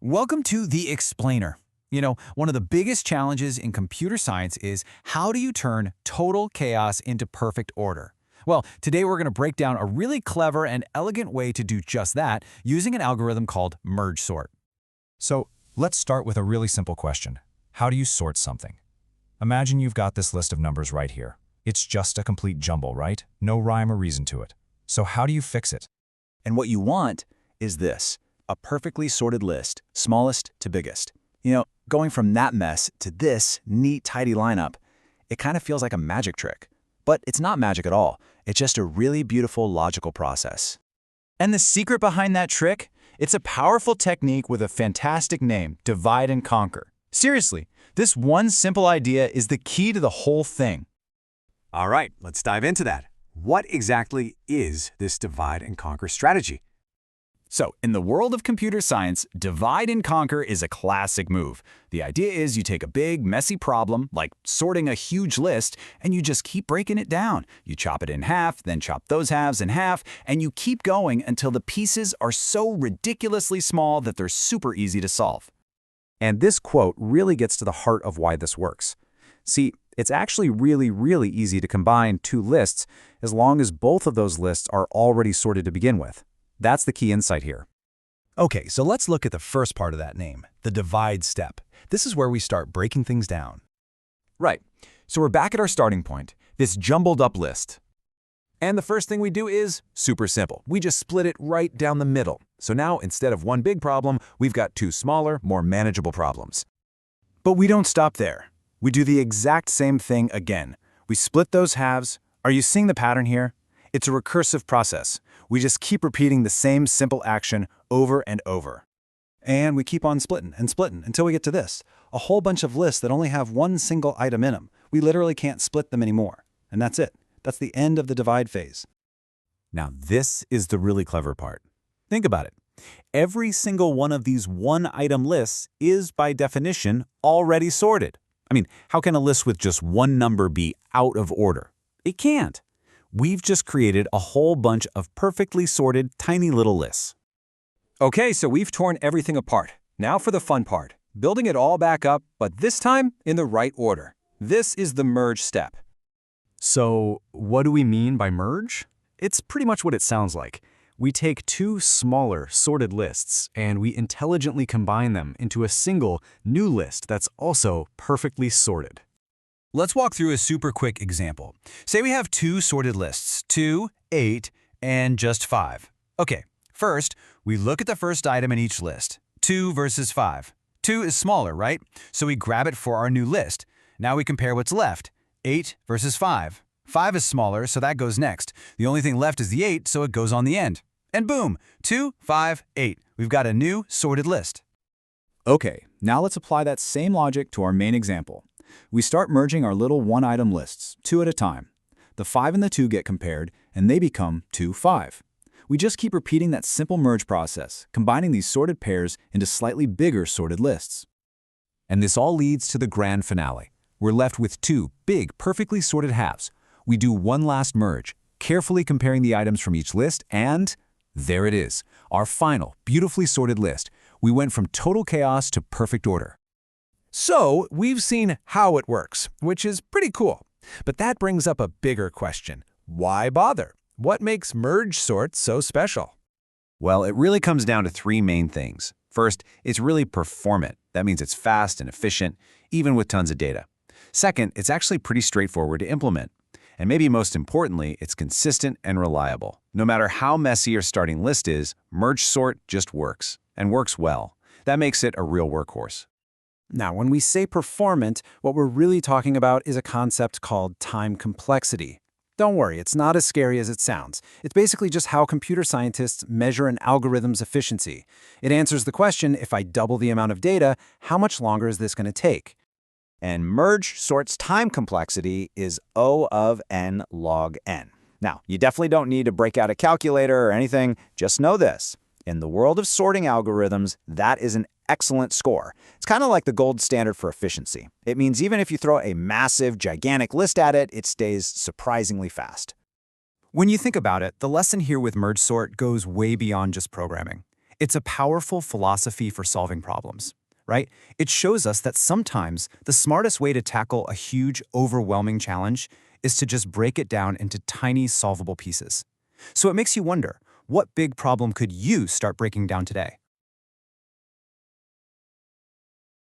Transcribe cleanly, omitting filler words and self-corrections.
Welcome to The Explainer. One of the biggest challenges in computer science is how do you turn total chaos into perfect order? Well, today we're going to break down a really clever and elegant way to do just that using an algorithm called merge sort. So let's start with a really simple question. How do you sort something? Imagine you've got this list of numbers right here. It's just a complete jumble, right? No rhyme or reason to it. So how do you fix it? And what you want is this, a perfectly sorted list, smallest to biggest. Going from that mess to this neat, tidy lineup, it kind of feels like a magic trick. But it's not magic at all. It's just a really beautiful logical process. And the secret behind that trick? It's a powerful technique with a fantastic name, divide and conquer. Seriously, this one simple idea is the key to the whole thing. All right, let's dive into that. What exactly is this divide and conquer strategy? So, in the world of computer science, divide and conquer is a classic move. The idea is you take a big, messy problem, like sorting a huge list, and you just keep breaking it down. You chop it in half, then chop those halves in half, and you keep going until the pieces are so ridiculously small that they're super easy to solve. And this quote really gets to the heart of why this works. See, it's actually really easy to combine two lists as long as both of those lists are already sorted to begin with. That's the key insight here. Okay, so let's look at the first part of that name, the divide step. This is where we start breaking things down. Right. So we're back at our starting point, this jumbled up list. And the first thing we do is super simple. We just split it right down the middle. So now, instead of one big problem, we've got two smaller, more manageable problems. But we don't stop there. We do the exact same thing again. We split those halves. Are you seeing the pattern here? It's a recursive process. We just keep repeating the same simple action over and over. And we keep on splitting and splitting until we get to this, a whole bunch of lists that only have one single item in them. We literally can't split them anymore. And that's it. That's the end of the divide phase. Now, this is the really clever part. Think about it. Every single one of these one-item lists is, by definition, already sorted. I mean, how can a list with just one number be out of order? It can't. We've just created a whole bunch of perfectly sorted tiny little lists. Okay, so we've torn everything apart. Now for the fun part, building it all back up, but this time in the right order. This is the merge step. So what do we mean by merge? It's pretty much what it sounds like. We take two smaller sorted lists and we intelligently combine them into a single new list that's also perfectly sorted. Let's walk through a super quick example. Say we have two sorted lists, 2, 8, and just 5. Okay, first, we look at the first item in each list, 2 versus 5. 2 is smaller, right? So we grab it for our new list. Now we compare what's left, 8 versus 5. 5 is smaller, so that goes next. The only thing left is the 8, so it goes on the end. And boom, 2, 5, 8. We've got a new sorted list. Okay, now let's apply that same logic to our main example. We start merging our little one-item lists, 2 at a time. The 5 and the 2 get compared, and they become 2, 5. We just keep repeating that simple merge process, combining these sorted pairs into slightly bigger sorted lists. And this all leads to the grand finale. We're left with two big, perfectly sorted halves. We do one last merge, carefully comparing the items from each list, and there it is, our final, beautifully sorted list. We went from total chaos to perfect order. So we've seen how it works, which is pretty cool. But that brings up a bigger question. Why bother? What makes merge sort so special? Well, it really comes down to three main things. First, it's really performant. That means it's fast and efficient, even with tons of data. Second, it's actually pretty straightforward to implement. And maybe most importantly, it's consistent and reliable. No matter how messy your starting list is, merge sort just works, and works well. That makes it a real workhorse. Now, when we say performant, what we're really talking about is a concept called time complexity. Don't worry, it's not as scary as it sounds. It's basically just how computer scientists measure an algorithm's efficiency. It answers the question, if I double the amount of data, how much longer is this going to take? And merge sort's time complexity is O of n log n. Now, you definitely don't need to break out a calculator or anything. Just know this. In the world of sorting algorithms, that is an excellent score. It's kind of like the gold standard for efficiency. It means even if you throw a massive, gigantic list at it, it stays surprisingly fast. When you think about it, the lesson here with merge sort goes way beyond just programming. It's a powerful philosophy for solving problems, right? It shows us that sometimes the smartest way to tackle a huge, overwhelming challenge is to just break it down into tiny, solvable pieces. So it makes you wonder, what big problem could you start breaking down today?